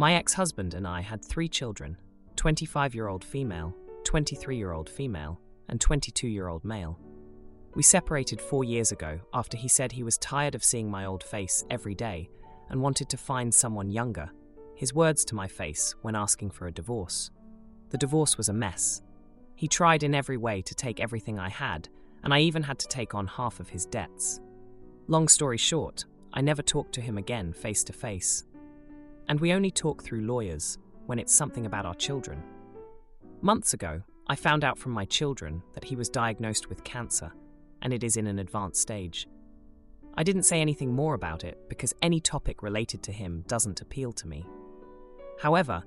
My ex-husband and I had 3 children, 25-year-old female, 23-year-old female, and 22-year-old male. We separated 4 years ago after he said he was tired of seeing my old face every day and wanted to find someone younger, his words to my face when asking for a divorce. The divorce was a mess. He tried in every way to take everything I had, and I even had to take on half of his debts. Long story short, I never talked to him again face to face. And we only talk through lawyers when it's something about our children. Months ago, I found out from my children that he was diagnosed with cancer, and it is in an advanced stage. I didn't say anything more about it because any topic related to him doesn't appeal to me. However,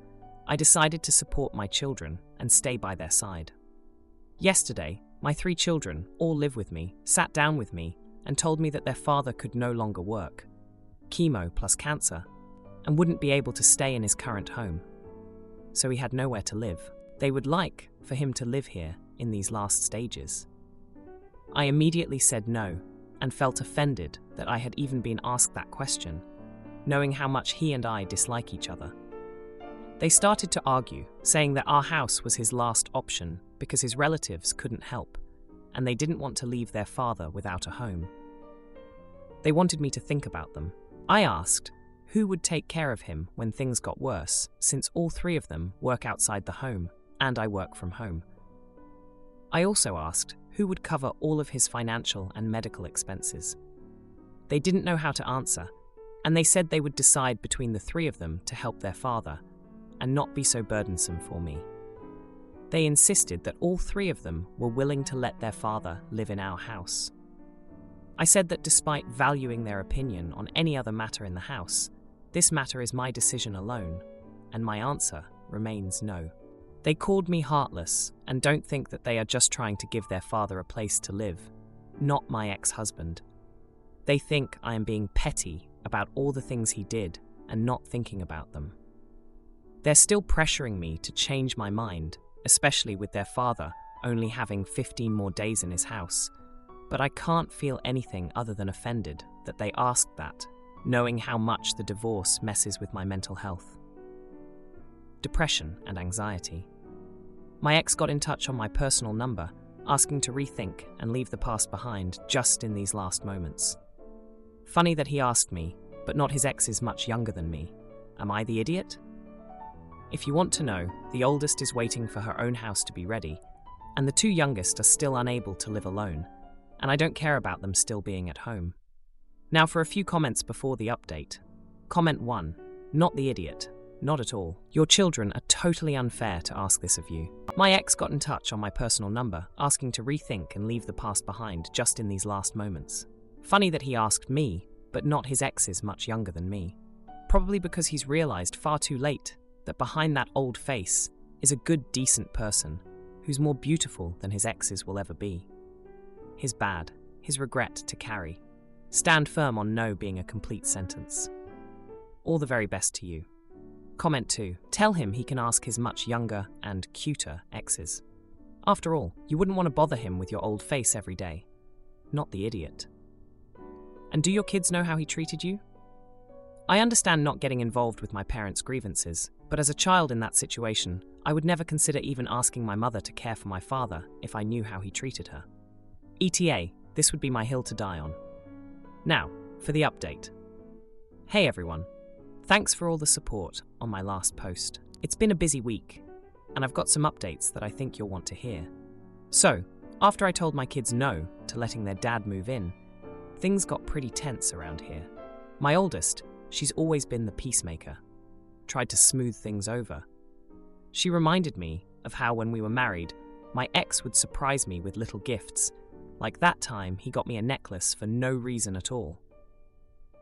I decided to support my children and stay by their side. Yesterday, my 3 children, all live with me, sat down with me and told me that their father could no longer work, chemo plus cancer, and wouldn't be able to stay in his current home. So he had nowhere to live. They would like for him to live here in these last stages. I immediately said no and felt offended that I had even been asked that question, knowing how much he and I dislike each other. They started to argue, saying that our house was his last option because his relatives couldn't help, and they didn't want to leave their father without a home. They wanted me to think about them. I asked who would take care of him when things got worse, since all 3 of them work outside the home, and I work from home. I also asked who would cover all of his financial and medical expenses. They didn't know how to answer, and they said they would decide between the 3 of them to help their father, and not be so burdensome for me. They insisted that all 3 of them were willing to let their father live in our house. I said that despite valuing their opinion on any other matter in the house, this matter is my decision alone, and my answer remains no. They called me heartless and don't think that they are just trying to give their father a place to live, not my ex-husband. They think I am being petty about all the things he did and not thinking about them. They're still pressuring me to change my mind, especially with their father only having 15 more days in his house, but I can't feel anything other than offended that they asked that, knowing how much the divorce messes with my mental health. Depression and anxiety. My ex got in touch on my personal number, asking to rethink and leave the past behind just in these last moments. Funny that he asked me, but not his ex is much younger than me. Am I the idiot? If you want to know, the oldest is waiting for her own house to be ready, and the 2 youngest are still unable to live alone, and I don't care about them still being at home. Now for a few comments before the update. Comment 1. Not the idiot. Not at all. Your children are totally unfair to ask this of you. My ex got in touch on my personal number, asking to rethink and leave the past behind just in these last moments. Funny that he asked me, but not his ex is much younger than me. Probably because he's realized far too late that behind that old face is a good, decent person who's more beautiful than his exes will ever be. His bad, his regret to carry. Stand firm on no being a complete sentence. All the very best to you. Comment 2. Tell him he can ask his much younger and cuter exes. After all, you wouldn't want to bother him with your old face every day. Not the idiot. And do your kids know how he treated you? I understand not getting involved with my parents' grievances, but as a child in that situation, I would never consider even asking my mother to care for my father if I knew how he treated her. ETA, this would be my hill to die on. Now, for the update. Hey everyone. Thanks for all the support on my last post. It's been a busy week, and I've got some updates that I think you'll want to hear. So, after I told my kids no to letting their dad move in, things got pretty tense around here. My oldest, she's always been the peacemaker, tried to smooth things over. She reminded me of how when we were married, my ex would surprise me with little gifts, like that time he got me a necklace for no reason at all.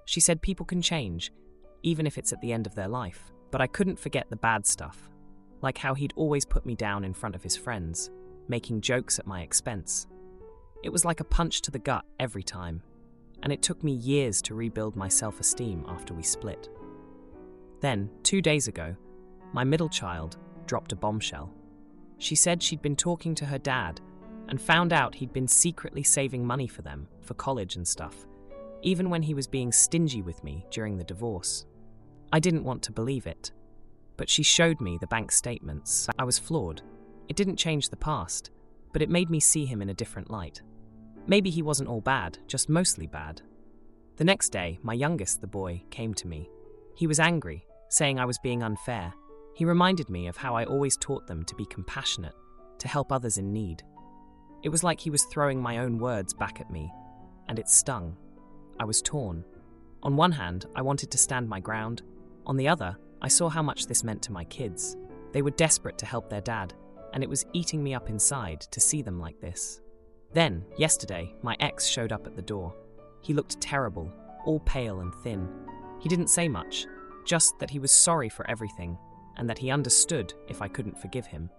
She said people can change, even if it's at the end of their life, but I couldn't forget the bad stuff, like how he'd always put me down in front of his friends, making jokes at my expense. It was like a punch to the gut every time, and it took me years to rebuild my self-esteem after we split. Then, 2 days ago, my middle child dropped a bombshell. She said she'd been talking to her dad and found out he'd been secretly saving money for them, for college and stuff, even when he was being stingy with me during the divorce. I didn't want to believe it, but she showed me the bank statements. I was floored. It didn't change the past, but it made me see him in a different light. Maybe he wasn't all bad, just mostly bad. The next day, my youngest, the boy, came to me. He was angry, saying I was being unfair. He reminded me of how I always taught them to be compassionate, to help others in need. It was like he was throwing my own words back at me, and it stung. I was torn. On one hand, I wanted to stand my ground. On the other, I saw how much this meant to my kids. They were desperate to help their dad, and it was eating me up inside to see them like this. Then, yesterday, my ex showed up at the door. He looked terrible, all pale and thin. He didn't say much, just that he was sorry for everything, and that he understood if I couldn't forgive him.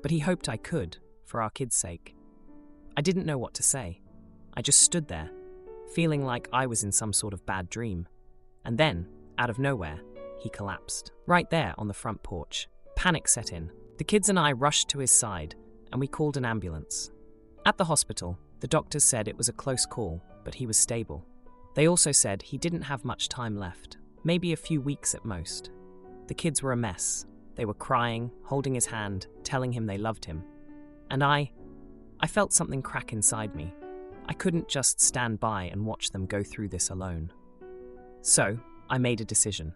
But he hoped I could, for our kids' sake. I didn't know what to say. I just stood there, feeling like I was in some sort of bad dream. And then, out of nowhere, he collapsed. Right there on the front porch. Panic set in. The kids and I rushed to his side, and we called an ambulance. At the hospital, the doctors said it was a close call, but he was stable. They also said he didn't have much time left, maybe a few weeks at most. The kids were a mess. They were crying, holding his hand, telling him they loved him. And I felt something crack inside me. I couldn't just stand by and watch them go through this alone. So, I made a decision.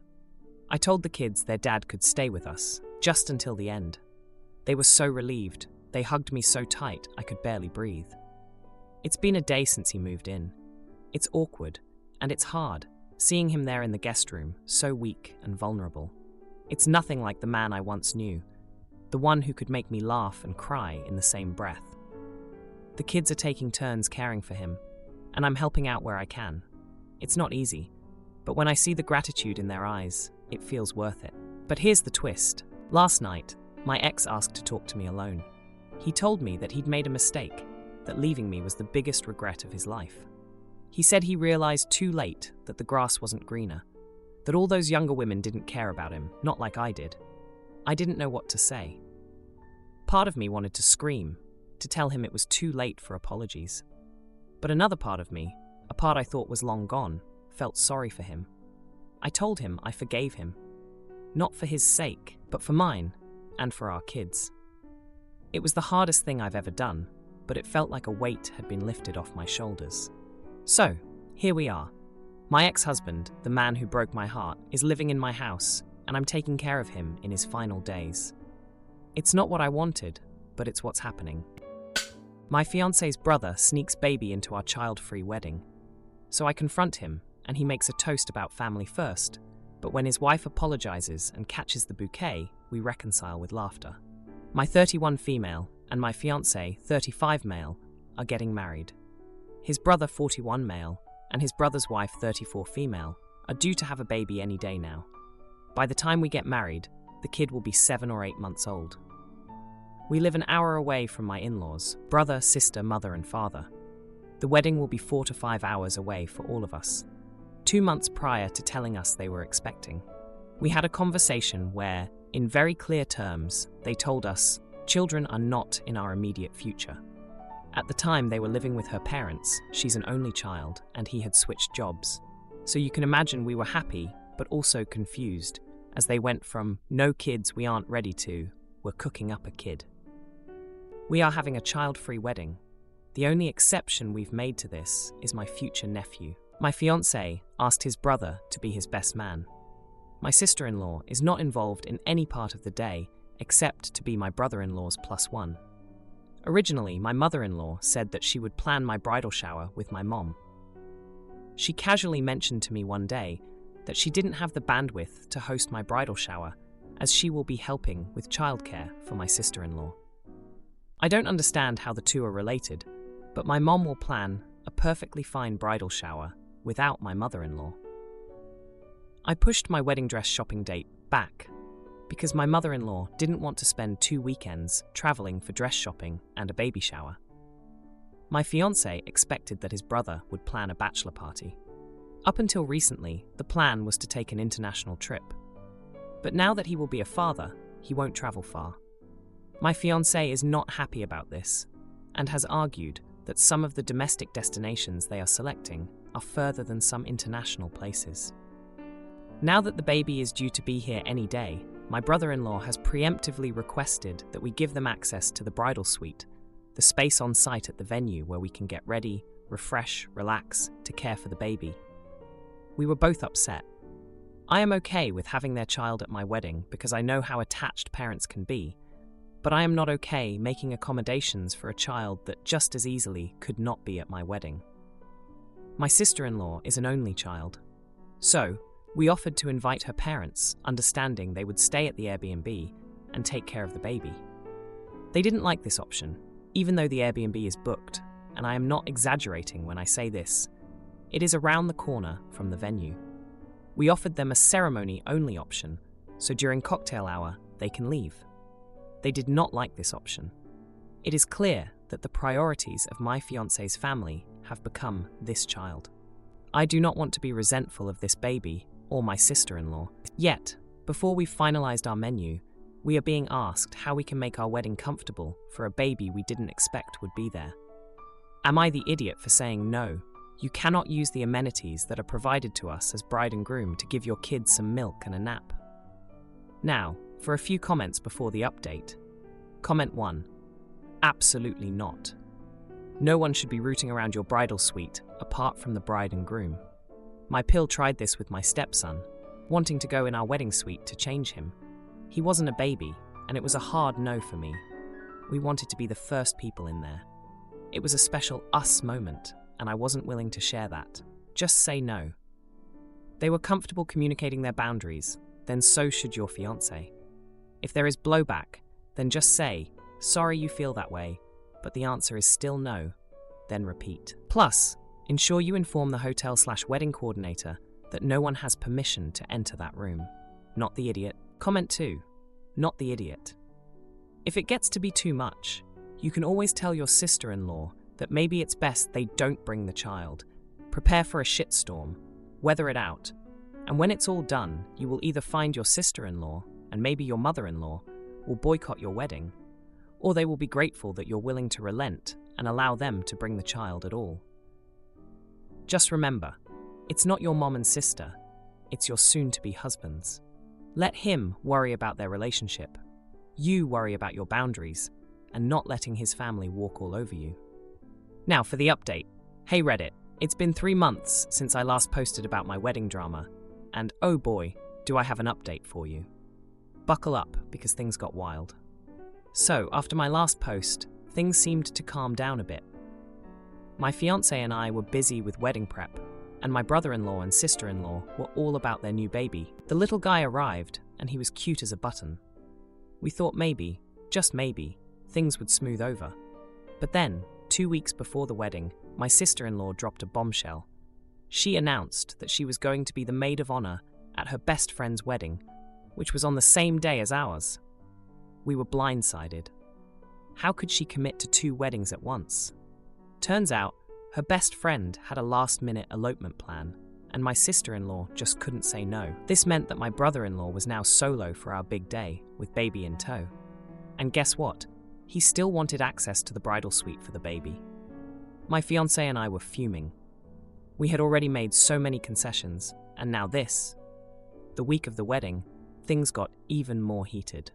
I told the kids their dad could stay with us, just until the end. They were so relieved. They hugged me so tight I could barely breathe. It's been a day since he moved in. It's awkward, and it's hard, seeing him there in the guest room, so weak and vulnerable. It's nothing like the man I once knew, the one who could make me laugh and cry in the same breath. The kids are taking turns caring for him, and I'm helping out where I can. It's not easy, but when I see the gratitude in their eyes, it feels worth it. But here's the twist. Last night, my ex asked to talk to me alone. He told me that he'd made a mistake, that leaving me was the biggest regret of his life. He said he realized too late that the grass wasn't greener, that all those younger women didn't care about him, not like I did. I didn't know what to say. Part of me wanted to scream, to tell him it was too late for apologies. But another part of me, a part I thought was long gone, felt sorry for him. I told him I forgave him, not for his sake, but for mine and for our kids. It was the hardest thing I've ever done, but it felt like a weight had been lifted off my shoulders. So, here we are. My ex-husband, the man who broke my heart, is living in my house, and I'm taking care of him in his final days. It's not what I wanted, but it's what's happening. My fiancé's brother sneaks baby into our child-free wedding. So I confront him, and he makes a toast about family first, but when his wife apologizes and catches the bouquet, we reconcile with laughter. My 31 female and my fiancé, 35 male, are getting married. His brother, 41 male, and his brother's wife, 34 female, are due to have a baby any day now. By the time we get married, the kid will be 7 or 8 months old. We live an hour away from my in-laws, brother, sister, mother, and father. The wedding will be 4 to 5 hours away for all of us. 2 months prior to telling us they were expecting, we had a conversation where, in very clear terms, they told us children are not in our immediate future. At the time, they were living with her parents. She's an only child, and he had switched jobs. So you can imagine we were happy, but also confused, as they went from no kids, we aren't ready to, we're cooking up a kid. We are having a child-free wedding. The only exception we've made to this is my future nephew. My fiancé asked his brother to be his best man. My sister-in-law is not involved in any part of the day except to be my brother-in-law's +1. Originally, my mother-in-law said that she would plan my bridal shower with my mom. She casually mentioned to me one day that she didn't have the bandwidth to host my bridal shower, as she will be helping with childcare for my sister-in-law. I don't understand how the two are related, but my mom will plan a perfectly fine bridal shower without my mother-in-law. I pushed my wedding dress shopping date back because my mother-in-law didn't want to spend 2 weekends traveling for dress shopping and a baby shower. My fiancé expected that his brother would plan a bachelor party. Up until recently, the plan was to take an international trip. But now that he will be a father, he won't travel far. My fiancé is not happy about this and has argued that some of the domestic destinations they are selecting are further than some international places. Now that the baby is due to be here any day, my brother-in-law has preemptively requested that we give them access to the bridal suite, the space on site at the venue where we can get ready, refresh, relax, to care for the baby. We were both upset. I am okay with having their child at my wedding because I know how attached parents can be, but I am not okay making accommodations for a child that just as easily could not be at my wedding. My sister-in-law is an only child, so we offered to invite her parents, understanding they would stay at the Airbnb and take care of the baby. They didn't like this option, even though the Airbnb is booked, and I am not exaggerating when I say this. It is around the corner from the venue. We offered them a ceremony-only option, so during cocktail hour, they can leave. They did not like this option. It is clear that the priorities of my fiancé's family have become this child. I do not want to be resentful of this baby or my sister-in-law. Yet, before we've finalized our menu, we are being asked how we can make our wedding comfortable for a baby we didn't expect would be there. Am I the idiot for saying no? You cannot use the amenities that are provided to us as bride and groom to give your kids some milk and a nap. Now, for a few comments before the update. Comment 1. Absolutely not. No one should be rooting around your bridal suite apart from the bride and groom. My pill tried this with my stepson, wanting to go in our wedding suite to change him. He wasn't a baby, and it was a hard no for me. We wanted to be the first people in there. It was a special us moment, and I wasn't willing to share that. Just say no. They were comfortable communicating their boundaries, then so should your fiancé. If there is blowback, then just say, sorry you feel that way, but the answer is still no, then repeat. Plus, ensure you inform the hotel/wedding coordinator that no one has permission to enter that room. Not the idiot. Comment 2. Not the idiot. If it gets to be too much, you can always tell your sister-in-law that maybe it's best they don't bring the child. Prepare for a shitstorm, weather it out, and when it's all done, you will either find your sister-in-law and maybe your mother-in-law will boycott your wedding, or they will be grateful that you're willing to relent and allow them to bring the child at all. Just remember, it's not your mom and sister, it's your soon-to-be husbands. Let him worry about their relationship. You worry about your boundaries and not letting his family walk all over you. Now for the update. Hey Reddit, it's been 3 months since I last posted about my wedding drama, and oh boy, do I have an update for you. Buckle up, because things got wild. So, after my last post, things seemed to calm down a bit. My fiancé and I were busy with wedding prep, and my brother-in-law and sister-in-law were all about their new baby. The little guy arrived, and he was cute as a button. We thought maybe, just maybe, things would smooth over. But then, 2 weeks before the wedding, my sister-in-law dropped a bombshell. She announced that she was going to be the maid of honor at her best friend's wedding, which was on the same day as ours. We were blindsided. How could she commit to 2 weddings at once? Turns out, her best friend had a last-minute elopement plan, and my sister-in-law just couldn't say no. This meant that my brother-in-law was now solo for our big day, with baby in tow. And guess what? He still wanted access to the bridal suite for the baby. My fiancé and I were fuming. We had already made so many concessions, and now this. The week of the wedding, things got even more heated.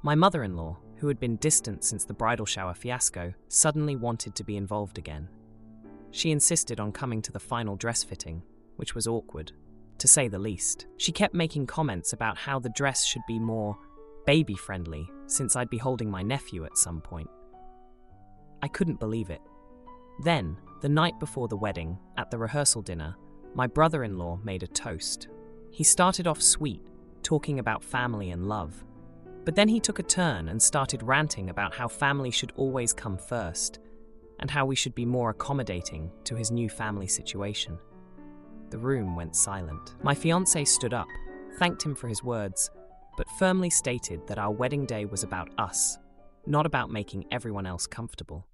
My mother-in-law, who had been distant since the bridal shower fiasco, suddenly wanted to be involved again. She insisted on coming to the final dress fitting, which was awkward, to say the least. She kept making comments about how the dress should be more baby-friendly, since I'd be holding my nephew at some point. I couldn't believe it. Then, the night before the wedding, at the rehearsal dinner, my brother-in-law made a toast. He started off sweet, talking about family and love. But then he took a turn and started ranting about how family should always come first, and how we should be more accommodating to his new family situation. The room went silent. My fiancé stood up, thanked him for his words, but firmly stated that our wedding day was about us, not about making everyone else comfortable.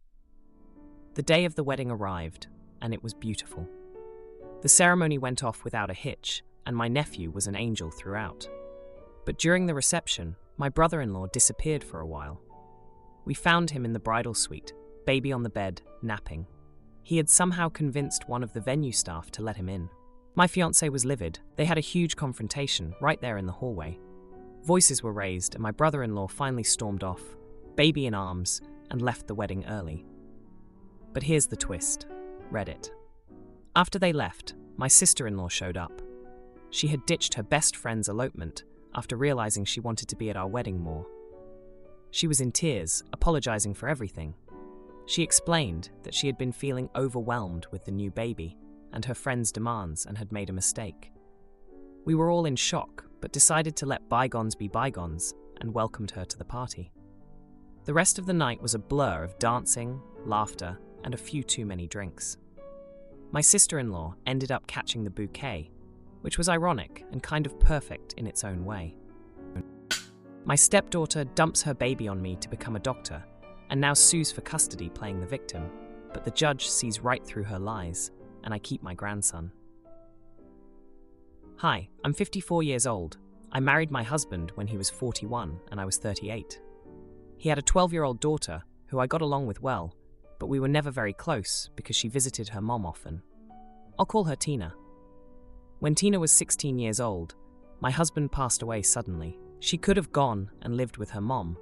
The day of the wedding arrived, and it was beautiful. The ceremony went off without a hitch, and my nephew was an angel throughout. But during the reception, my brother-in-law disappeared for a while. We found him in the bridal suite, baby on the bed, napping. He had somehow convinced one of the venue staff to let him in. My fiancé was livid. They had a huge confrontation right there in the hallway. Voices were raised, and my brother-in-law finally stormed off, baby in arms, and left the wedding early. But here's the twist. Reddit. After they left, my sister-in-law showed up. She had ditched her best friend's elopement after realizing she wanted to be at our wedding more. She was in tears, apologizing for everything. She explained that she had been feeling overwhelmed with the new baby and her friend's demands and had made a mistake. We were all in shock, but decided to let bygones be bygones and welcomed her to the party. The rest of the night was a blur of dancing, laughter, and a few too many drinks. My sister-in-law ended up catching the bouquet, which was ironic and kind of perfect in its own way. My stepdaughter dumps her baby on me to become a doctor, and now sues for custody playing the victim, but the judge sees right through her lies, and I keep my grandson. Hi, I'm 54 years old. I married my husband when he was 41 and I was 38. He had a 12-year-old daughter who I got along with well, but we were never very close because she visited her mom often. I'll call her Tina. When Tina was 16 years old, my husband passed away suddenly. She could have gone and lived with her mom,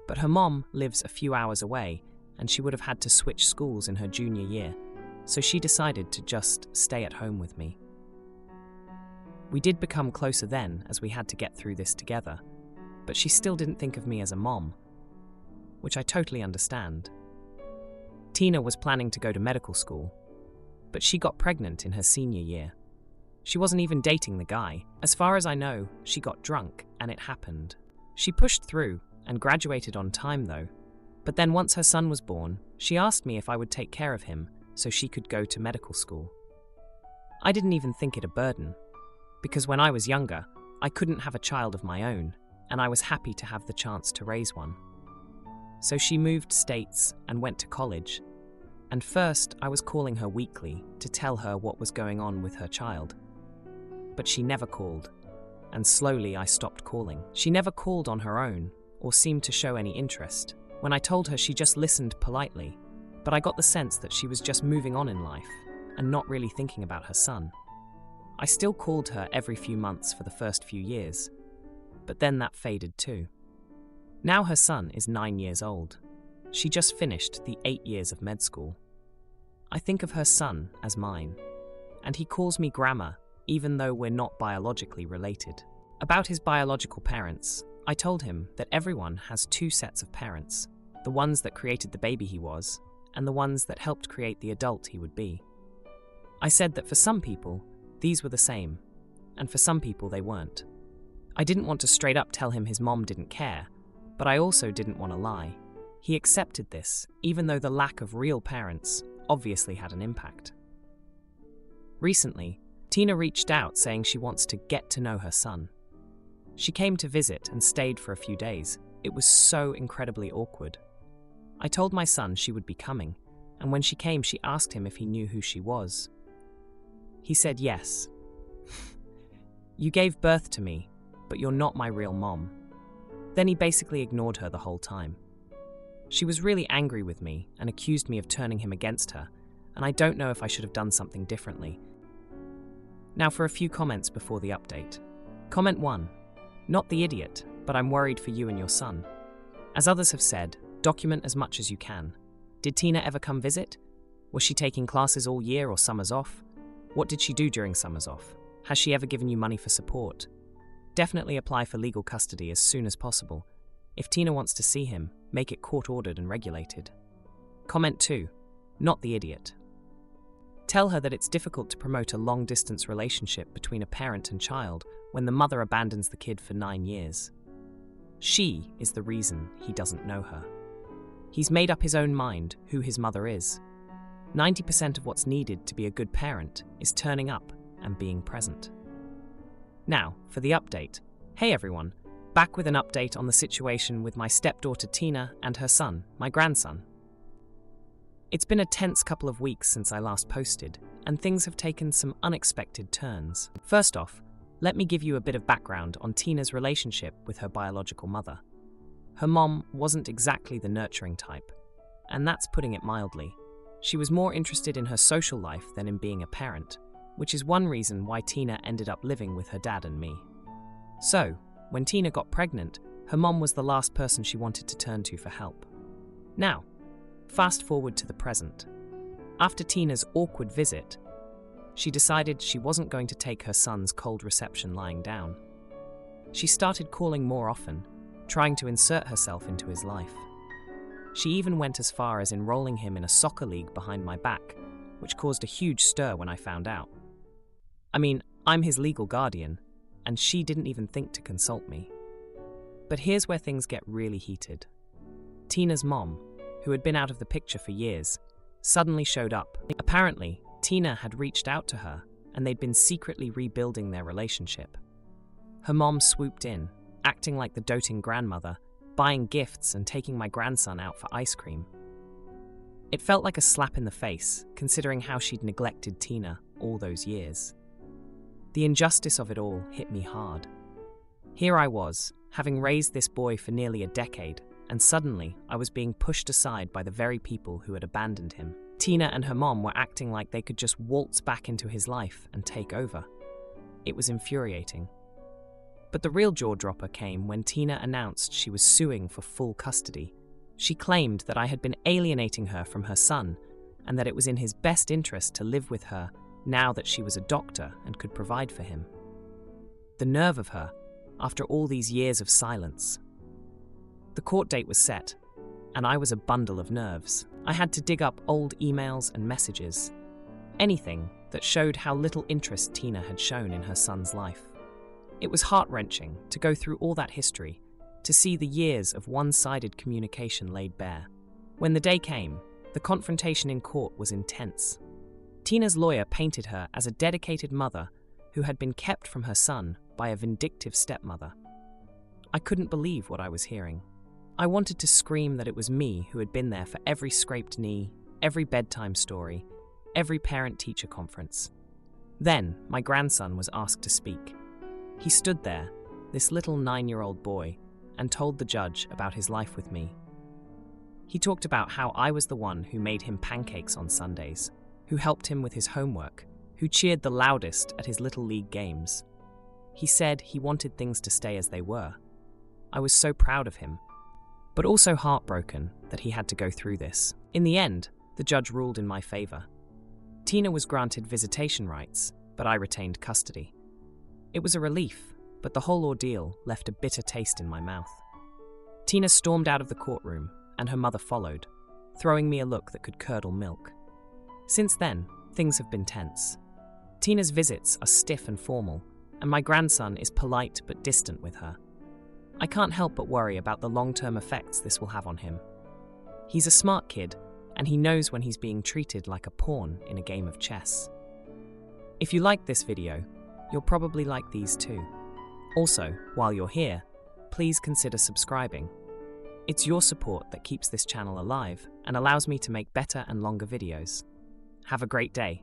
but her mom lives a few hours away and she would have had to switch schools in her junior year, so she decided to just stay at home with me. We did become closer then as we had to get through this together, but she still didn't think of me as a mom, which I totally understand. Tina was planning to go to medical school, but she got pregnant in her senior year. She wasn't even dating the guy. As far as I know, she got drunk and it happened. She pushed through and graduated on time though, but then once her son was born, she asked me if I would take care of him so she could go to medical school. I didn't even think it a burden, because when I was younger, I couldn't have a child of my own, and I was happy to have the chance to raise one. So she moved states and went to college, and first I was calling her weekly to tell her what was going on with her child. But she never called, and slowly I stopped calling. She never called on her own, or seemed to show any interest. When I told her, she just listened politely, but I got the sense that she was just moving on in life, and not really thinking about her son. I still called her every few months for the first few years, but then that faded too. Now her son is 9 years old. She just finished the 8 years of med school. I think of her son as mine, and he calls me Grandma, even though we're not biologically related. About his biological parents, I told him that everyone has 2 sets of parents, the ones that created the baby he was, and the ones that helped create the adult he would be. I said that for some people, these were the same, and for some people they weren't. I didn't want to straight up tell him his mom didn't care, but I also didn't want to lie. He accepted this, even though the lack of real parents obviously had an impact. Recently, Tina reached out saying she wants to get to know her son. She came to visit and stayed for a few days. It was so incredibly awkward. I told my son she would be coming, and when she came, she asked him if he knew who she was. He said yes. You gave birth to me, but you're not my real mom. Then he basically ignored her the whole time. She was really angry with me and accused me of turning him against her, and I don't know if I should have done something differently. Now for a few comments before the update. Comment 1. Not the idiot, but I'm worried for you and your son. As others have said, document as much as you can. Did Tina ever come visit? Was she taking classes all year or summers off? What did she do during summers off? Has she ever given you money for support? Definitely apply for legal custody as soon as possible. If Tina wants to see him, make it court-ordered and regulated. Comment 2. Not the idiot. Tell her that it's difficult to promote a long-distance relationship between a parent and child when the mother abandons the kid for 9 years. She is the reason he doesn't know her. He's made up his own mind who his mother is. 90% of what's needed to be a good parent is turning up and being present. Now, for the update. Hey everyone, back with an update on the situation with my stepdaughter Tina and her son, my grandson. It's been a tense couple of weeks since I last posted, and things have taken some unexpected turns. First off, let me give you a bit of background on Tina's relationship with her biological mother. Her mom wasn't exactly the nurturing type, and that's putting it mildly. She was more interested in her social life than in being a parent, which is one reason why Tina ended up living with her dad and me. So, when Tina got pregnant, her mom was the last person she wanted to turn to for help. Now, fast forward to the present. After Tina's awkward visit, she decided she wasn't going to take her son's cold reception lying down. She started calling more often, trying to insert herself into his life. She even went as far as enrolling him in a soccer league behind my back, which caused a huge stir when I found out. I mean, I'm his legal guardian, and she didn't even think to consult me. But here's where things get really heated. Tina's mom, who had been out of the picture for years, suddenly showed up. Apparently, Tina had reached out to her, and they'd been secretly rebuilding their relationship. Her mom swooped in, acting like the doting grandmother, buying gifts and taking my grandson out for ice cream. It felt like a slap in the face, considering how she'd neglected Tina all those years. The injustice of it all hit me hard. Here I was, having raised this boy for nearly a decade, and suddenly I was being pushed aside by the very people who had abandoned him. Tina and her mom were acting like they could just waltz back into his life and take over. It was infuriating. But the real jaw-dropper came when Tina announced she was suing for full custody. She claimed that I had been alienating her from her son, and that it was in his best interest to live with her now that she was a doctor and could provide for him. The nerve of her, after all these years of silence. The court date was set, and I was a bundle of nerves. I had to dig up old emails and messages, anything that showed how little interest Tina had shown in her son's life. It was heart-wrenching to go through all that history, to see the years of one-sided communication laid bare. When the day came, the confrontation in court was intense. Tina's lawyer painted her as a dedicated mother who had been kept from her son by a vindictive stepmother. I couldn't believe what I was hearing. I wanted to scream that it was me who had been there for every scraped knee, every bedtime story, every parent-teacher conference. Then, my grandson was asked to speak. He stood there, this little 9-year-old boy, and told the judge about his life with me. He talked about how I was the one who made him pancakes on Sundays, who helped him with his homework, who cheered the loudest at his little league games. He said he wanted things to stay as they were. I was so proud of him, but also heartbroken that he had to go through this. In the end, the judge ruled in my favor. Tina was granted visitation rights, but I retained custody. It was a relief, but the whole ordeal left a bitter taste in my mouth. Tina stormed out of the courtroom, and her mother followed, throwing me a look that could curdle milk. Since then, things have been tense. Tina's visits are stiff and formal, and my grandson is polite but distant with her. I can't help but worry about the long-term effects this will have on him. He's a smart kid, and he knows when he's being treated like a pawn in a game of chess. If you like this video, you'll probably like these too. Also, while you're here, please consider subscribing. It's your support that keeps this channel alive and allows me to make better and longer videos. Have a great day.